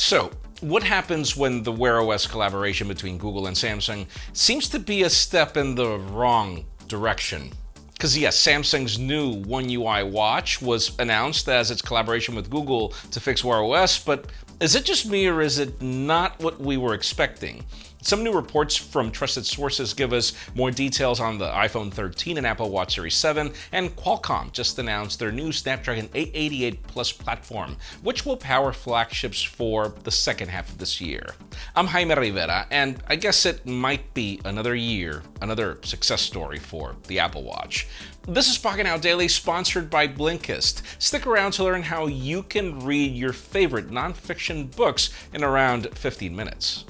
So, what happens when the Wear OS collaboration between Google and Samsung seems to be a step in the wrong direction? Because yes, Samsung's new One UI watch was announced as its collaboration with Google to fix Wear OS, but is it just me or is it not what we were expecting? Some new reports from trusted sources give us more details on the iPhone 13 and Apple Watch Series 7, and Qualcomm just announced their new Snapdragon 888 Plus platform, which will power flagships for the second half of this year. I'm Jaime Rivera, and I guess it might be another year, another success story for the Apple Watch. This is Pocketnow Daily, sponsored by Blinkist. Stick around to learn how you can read your favorite nonfiction books in around 15 minutes.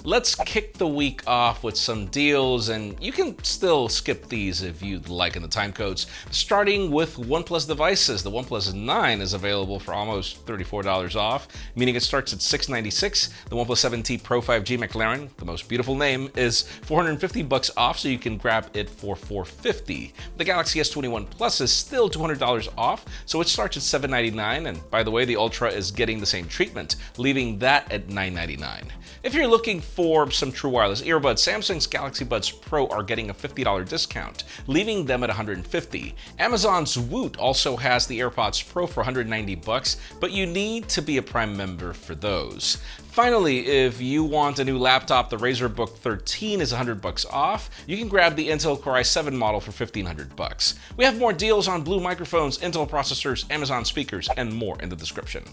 Let's kick the week off with some deals, and you can still skip these if you'd like in the time codes. Starting with OnePlus devices, the OnePlus 9 is available for almost $34 off, meaning it starts at $696. The OnePlus 7T Pro 5G McLaren, the most beautiful name, is $450 off, so you can grab it for $450. The Galaxy S21 Plus is still $200 off, so it starts at $799, and by the way, the Ultra is getting the same treatment, leaving that at $999. If you're looking for some true wireless earbuds, Samsung's Galaxy Buds Pro are getting a $50 discount, leaving them at $150. Amazon's Woot also has the AirPods Pro for $190, but you need to be a Prime member for those. Finally, if you want a new laptop, the Razer Book 13 is $100 off. You can grab the Intel Core i7 model for $1,500. We have more deals on Blue microphones, Intel processors, Amazon speakers, and more in the description.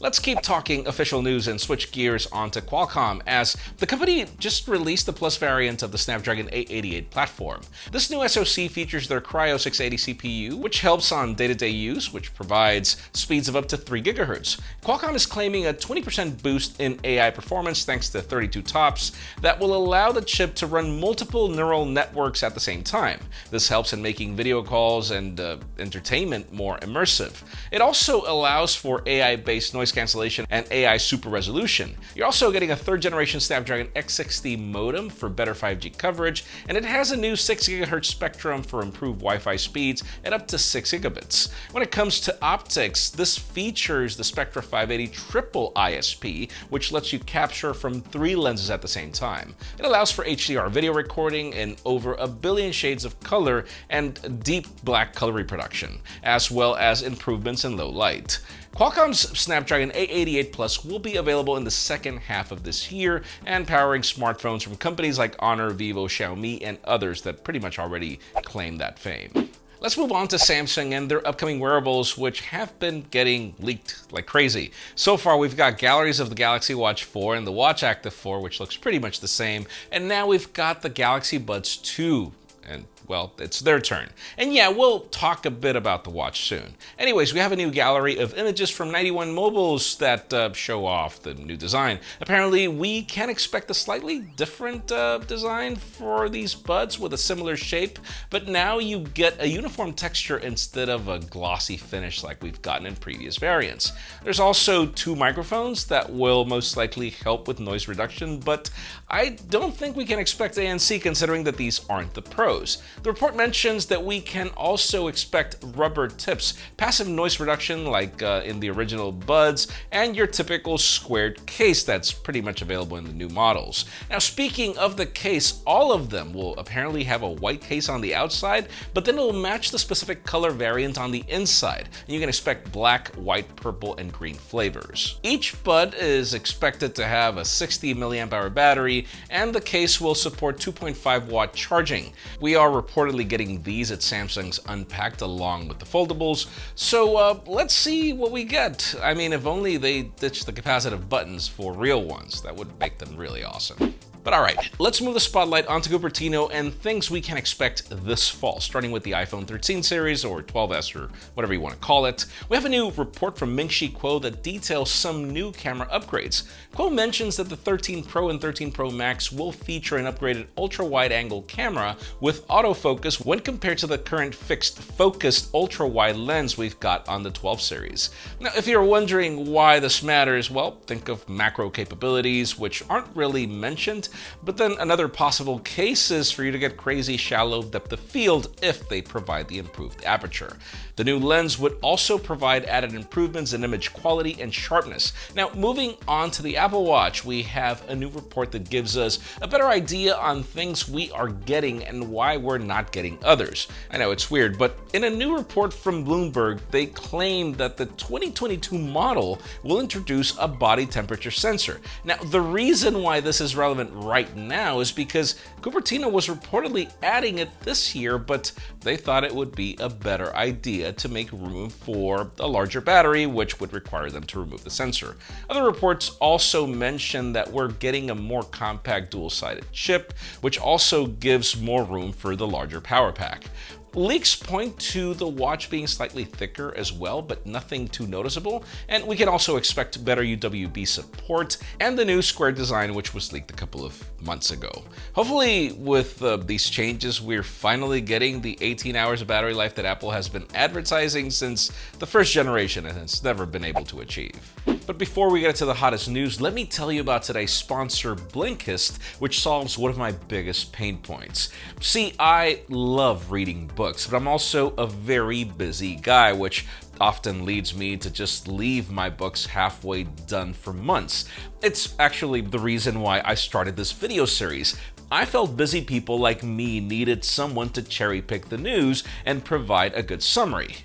Let's keep talking official news and switch gears onto Qualcomm, as the company just released the Plus variant of the Snapdragon 888 platform. This new SoC features their Cryo 680 CPU, which helps on day-to-day use, which provides speeds of up to 3 GHz. Qualcomm is claiming a 20% boost in AI performance thanks to 32 TOPS that will allow the chip to run multiple neural networks at the same time. This helps in making video calls and entertainment more immersive. It also allows for AI-based noise cancellation and AI super resolution. You're also getting a third-generation Snapdragon X60 modem for better 5G coverage, and it has a new 6 GHz spectrum for improved Wi-Fi speeds and up to 6 gigabits. When it comes to optics, this features the Spectra 580 triple ISP, which lets you capture from 3 lenses at the same time. It allows for HDR video recording in over a billion shades of color and deep black color reproduction, as well as improvements in low light. Qualcomm's Snapdragon 888 Plus will be available in the second half of this year and powering smartphones from companies like Honor, Vivo, Xiaomi, and others that pretty much already claim that fame. Let's move on to Samsung and their upcoming wearables, which have been getting leaked like crazy. So far, we've got galleries of the Galaxy Watch 4 and the Watch Active 4, which looks pretty much the same, and now we've got the Galaxy Buds 2. And well, it's their turn. And yeah, we'll talk a bit about the watch soon. Anyways, we have a new gallery of images from 91 Mobiles that show off the new design. Apparently, we can expect a slightly different design for these buds with a similar shape, but now you get a uniform texture instead of a glossy finish like we've gotten in previous variants. There's also 2 microphones that will most likely help with noise reduction, but I don't think we can expect ANC considering that these aren't the Pros. The report mentions that we can also expect rubber tips, passive noise reduction like in the original Buds, and your typical squared case that's pretty much available in the new models. Now, speaking of the case, all of them will apparently have a white case on the outside, but then it will match the specific color variant on the inside. And you can expect black, white, purple, and green flavors. Each Bud is expected to have a 60 mAh battery, and the case will support 2.5 watt charging. We are reportedly getting these at Samsung's Unpacked along with the foldables, so let's see what we get. I mean, if only they ditched the capacitive buttons for real ones, that would make them really awesome. But alright, let's move the spotlight onto Cupertino and things we can expect this fall, starting with the iPhone 13 series or 12s or whatever you want to call it. We have a new report from Ming-Chi Kuo that details some new camera upgrades. Kuo mentions that the 13 Pro and 13 Pro Max will feature an upgraded ultra-wide-angle camera with autofocus when compared to the current fixed focused ultra-wide lens we've got on the 12 series. Now, if you're wondering why this matters, well, think of macro capabilities, which aren't really mentioned, But then another possible case is for you to get crazy shallow depth of field if they provide the improved aperture. The new lens would also provide added improvements in image quality and sharpness. Now, moving on to the Apple Watch, we have a new report that gives us a better idea on things we are getting and why we're not getting others. I know it's weird, but in a new report from Bloomberg, they claim that the 2022 model will introduce a body temperature sensor. Now, the reason why this is relevant right now is because Cupertino was reportedly adding it this year, but they thought it would be a better idea to make room for a larger battery, which would require them to remove the sensor. Other reports also mention that we're getting a more compact dual-sided chip, which also gives more room for the larger power pack. Leaks point to the watch being slightly thicker as well, but nothing too noticeable, and we can also expect better UWB support and the new square design, which was leaked a couple of months ago. Hopefully, with these changes, we're finally getting the 18 hours of battery life that Apple has been advertising since the first generation and has never been able to achieve. But before we get to the hottest news, let me tell you about today's sponsor, Blinkist, which solves one of my biggest pain points. See, I love reading books, but I'm also a very busy guy, which often leads me to just leave my books halfway done for months. It's actually the reason why I started this video series. I felt busy people like me needed someone to cherry pick the news and provide a good summary.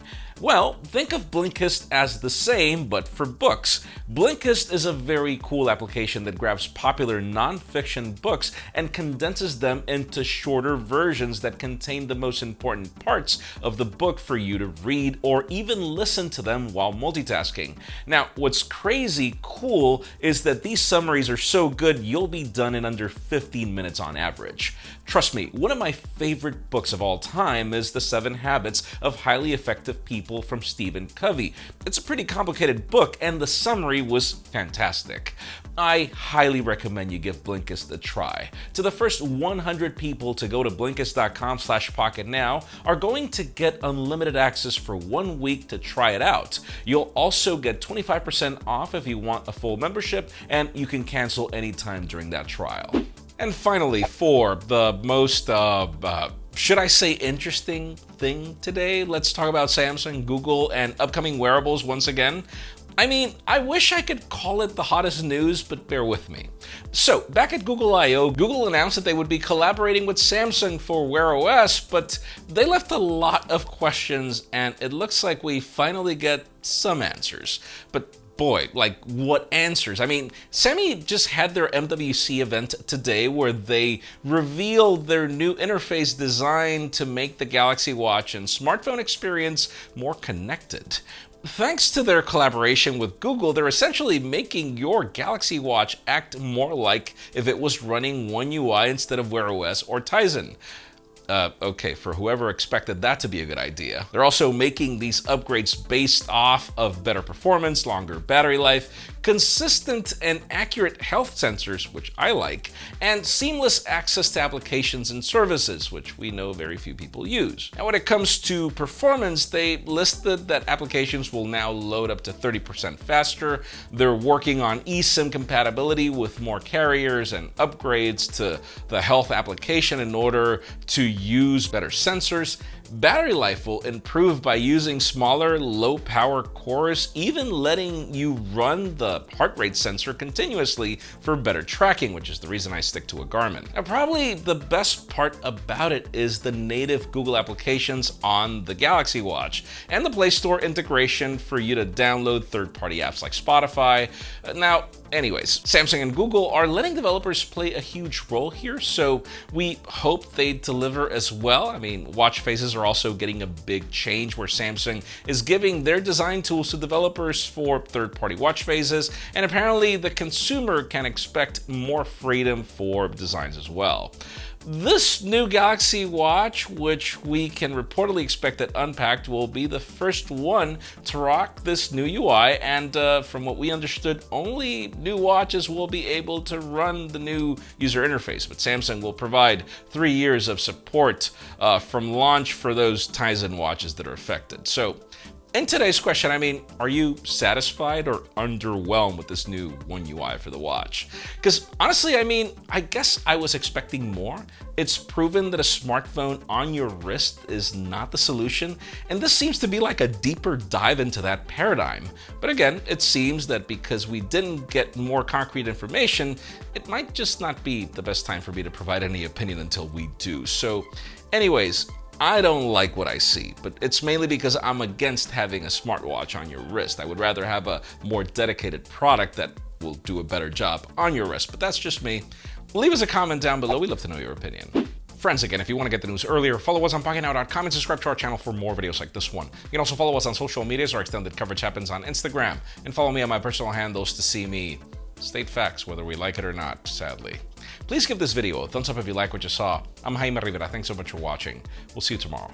Well, think of Blinkist as the same, but for books. Blinkist is a very cool application that grabs popular non-fiction books and condenses them into shorter versions that contain the most important parts of the book for you to read or even listen to them while multitasking. Now, what's crazy cool is that these summaries are so good you'll be done in under 15 minutes on average. Trust me, one of my favorite books of all time is The 7 Habits of Highly Effective People from Stephen Covey. It's a pretty complicated book, and the summary was fantastic. I highly recommend you give Blinkist a try. To the first 100 people to go to Blinkist.com/pocketnow are going to get unlimited access for 1 week to try it out. You'll also get 25% off if you want a full membership, and you can cancel anytime during that trial. And finally, for the most, should I say interesting thing today, let's talk about Samsung, Google, and upcoming wearables once again. I mean, I wish I could call it the hottest news, but bear with me. So, back at Google I/O, Google announced that they would be collaborating with Samsung for Wear OS, but they left a lot of questions, and it looks like we finally get some answers. But boy, like what answers? I mean, Sammy just had their MWC event today where they revealed their new interface designed to make the Galaxy Watch and smartphone experience more connected. Thanks to their collaboration with Google, they're essentially making your Galaxy Watch act more like if it was running One UI instead of Wear OS or Tizen. Okay, for whoever expected that to be a good idea. They're also making these upgrades based off of better performance, longer battery life, consistent and accurate health sensors, which I like, and seamless access to applications and services, which we know very few people use. Now, when it comes to performance, they listed that applications will now load up to 30% faster. They're working on eSIM compatibility with more carriers and upgrades to the health application in order to use better sensors. Battery life will improve by using smaller, low-power cores, even letting you run the heart rate sensor continuously for better tracking, which is the reason I stick to a Garmin. Now, probably the best part about it is the native Google applications on the Galaxy Watch and the Play Store integration for you to download third-party apps like Spotify. Now, anyways, Samsung and Google are letting developers play a huge role here, so we hope they deliver as well. I mean, watch faces are also getting a big change where Samsung is giving their design tools to developers for third-party watch faces, and apparently the consumer can expect more freedom for designs as well. This new Galaxy Watch, which we can reportedly expect at Unpacked, will be the first one to rock this new UI, and from what we understood, only new watches will be able to run the new user interface, but Samsung will provide 3 years of support from launch for those Tizen watches that are affected. So, In today's question, I mean, are you satisfied or underwhelmed with this new One UI for the watch? Because honestly, I mean, I guess I was expecting more. It's proven that a smartphone on your wrist is not the solution, and this seems to be like a deeper dive into that paradigm. But again, it seems that because we didn't get more concrete information, it might just not be the best time for me to provide any opinion until we do. So anyways, I don't like what I see, but it's mainly because I'm against having a smartwatch on your wrist. I would rather have a more dedicated product that will do a better job on your wrist, but that's just me. Leave us a comment down below. We'd love to know your opinion. Friends, again, if you want to get the news earlier, follow us on Pocketnow.com and subscribe to our channel for more videos like this one. You can also follow us on social medias. Our extended coverage happens on Instagram, and follow me on my personal handles to see me state facts, whether we like it or not, sadly. Please give this video a thumbs up if you like what you saw. I'm Jaime Rivera. Thanks so much for watching. We'll see you tomorrow.